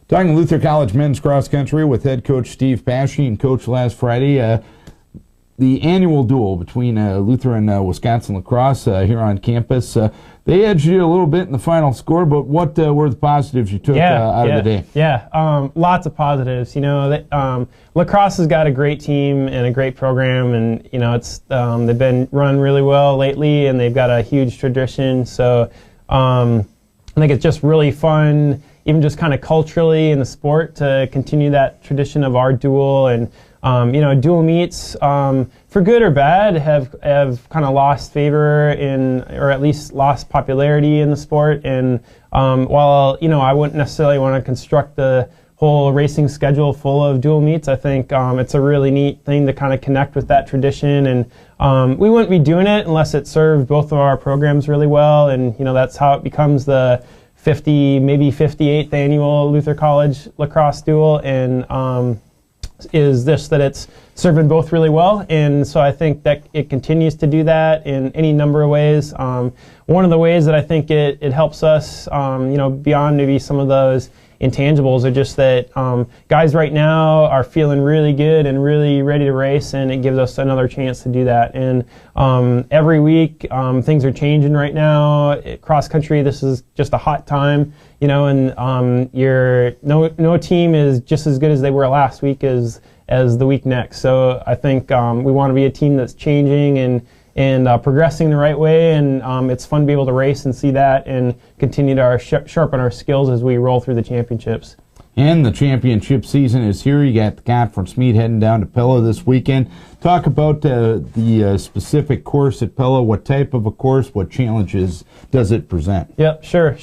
Talking Luther College men's cross country with head coach Steve Paschke and coach last Friday. The annual duel between Luther and Wisconsin lacrosse here on campus. They edged you a little bit in the final score, but what were the positives you took out of the day? Yeah, lots of positives. You know, lacrosse has got a great team and a great program, and you know, it's they've been run really well lately, and they've got a huge tradition. So I think it's just really fun, even just kind of culturally in the sport, to continue that tradition of our duel. And you know, dual meets, for good or bad, have kind of lost favor or at least lost popularity in the sport. And while, you know, I wouldn't necessarily want to construct the whole racing schedule full of dual meets, I think it's a really neat thing to kind of connect with that tradition. And we wouldn't be doing it unless it served both of our programs really well. And, you know, that's how it becomes the maybe 58th annual Luther College lacrosse duel. And is this, that it's serving both really well, and so I think that it continues to do that in any number of ways. One of the ways that I think it helps us, you know, beyond maybe some of those intangibles, are just that guys right now are feeling really good and really ready to race, and it gives us another chance to do that. And every week things are changing right now. Cross country, this is just a hot time, you know, and no team is just as good as they were last week as the week next. So I think we want to be a team that's changing and progressing the right way, and it's fun to be able to race and see that and continue to sharpen our skills as we roll through the championships. And the championship season is here. You got the conference meet heading down to Pella this weekend. Talk about the specific course at Pella. What type of a course? What challenges does it present? Yep, sure.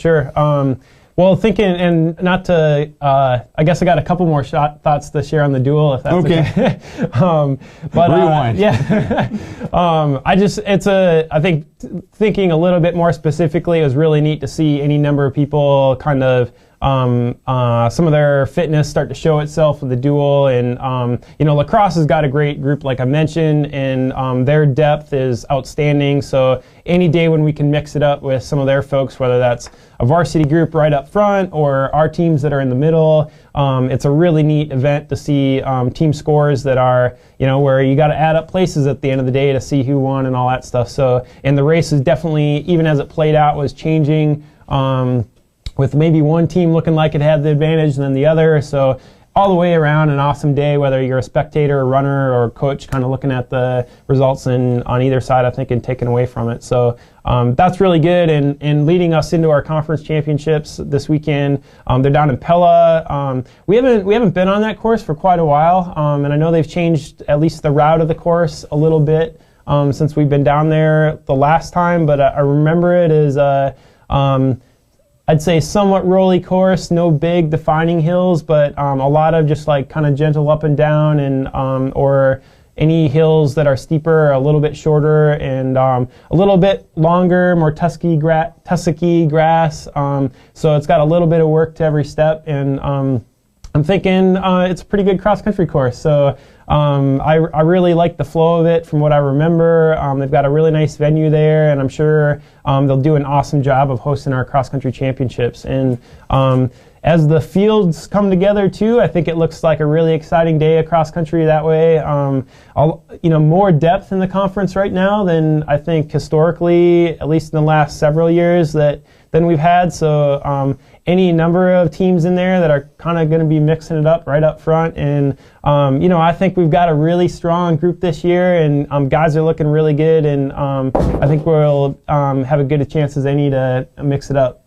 Well, thinking, and not to, I guess I got a couple more thoughts to share on the duel, if that's okay. But rewind. Yeah. I think thinking a little bit more specifically, it was really neat to see any number of people kind of some of their fitness start to show itself with the duel. And you know, lacrosse has got a great group, like I mentioned, and their depth is outstanding. So any day when we can mix it up with some of their folks, whether that's a varsity group right up front or our teams that are in the middle, it's a really neat event to see team scores that are, you know, where you got to add up places at the end of the day to see who won and all that stuff. So, and the race is definitely, even as it played out, was changing, with maybe one team looking like it had the advantage and then the other. So all the way around, an awesome day, whether you're a spectator, a runner, or a coach, kind of looking at the results and on either side, I think, and taking away from it. So that's really good, and leading us into our conference championships this weekend. They're down in Pella. We haven't been on that course for quite a while, and I know they've changed at least the route of the course a little bit since we've been down there the last time, but I remember it as I'd say somewhat rolly course, no big defining hills, but a lot of just like kind of gentle up and down, and or any hills that are steeper, a little bit shorter, and a little bit longer, more tussocky grass. So it's got a little bit of work to every step, and I'm thinking it's a pretty good cross-country course. So I really like the flow of it from what I remember. They've got a really nice venue there, and I'm sure they'll do an awesome job of hosting our cross-country championships. And as the fields come together too, I think it looks like a really exciting day of cross-country that way. You know, more depth in the conference right now than I think historically, at least in the last several years, than we've had. So any number of teams in there that are kind of going to be mixing it up right up front. And, you know, I think we've got a really strong group this year, and guys are looking really good, and I think we'll have a good chance as any to mix it up.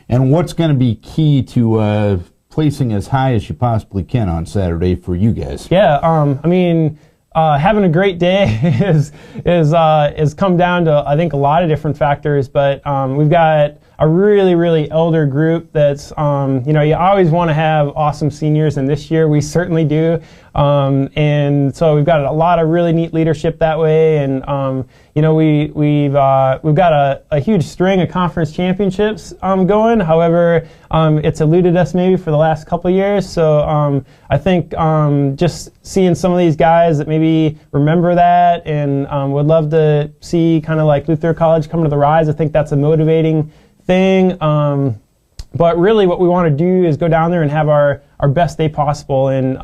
And what's going to be key to placing as high as you possibly can on Saturday for you guys? Yeah, I mean, having a great day is come down to, I think, a lot of different factors, but we've got a really, really elder group that's, you know, you always want to have awesome seniors, and this year we certainly do. And so we've got a lot of really neat leadership that way, and you know, we've got a huge string of conference championships going. However, it's eluded us maybe for the last couple of years. So I think just seeing some of these guys that maybe remember that and would love to see kind of like Luther College come to the rise, I think that's a motivating thing. But really what we want to do is go down there and have our best day possible. And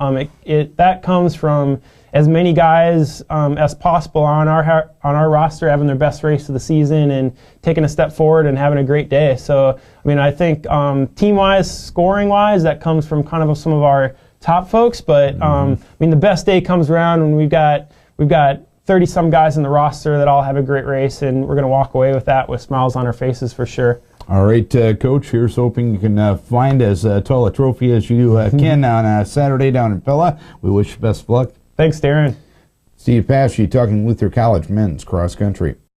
that comes from as many guys as possible on our roster having their best race of the season and taking a step forward and having a great day. So, I mean, I think team-wise, scoring-wise, that comes from kind of some of our top folks. But, I mean, the best day comes around when we've got 30-some guys in the roster that all have a great race, and we're going to walk away with that with smiles on our faces for sure. All right, Coach, here's hoping you can find as tall a trophy as you can on Saturday down in Pella. We wish you best of luck. Thanks, Darren. Steve Paschke talking Luther College men's cross country.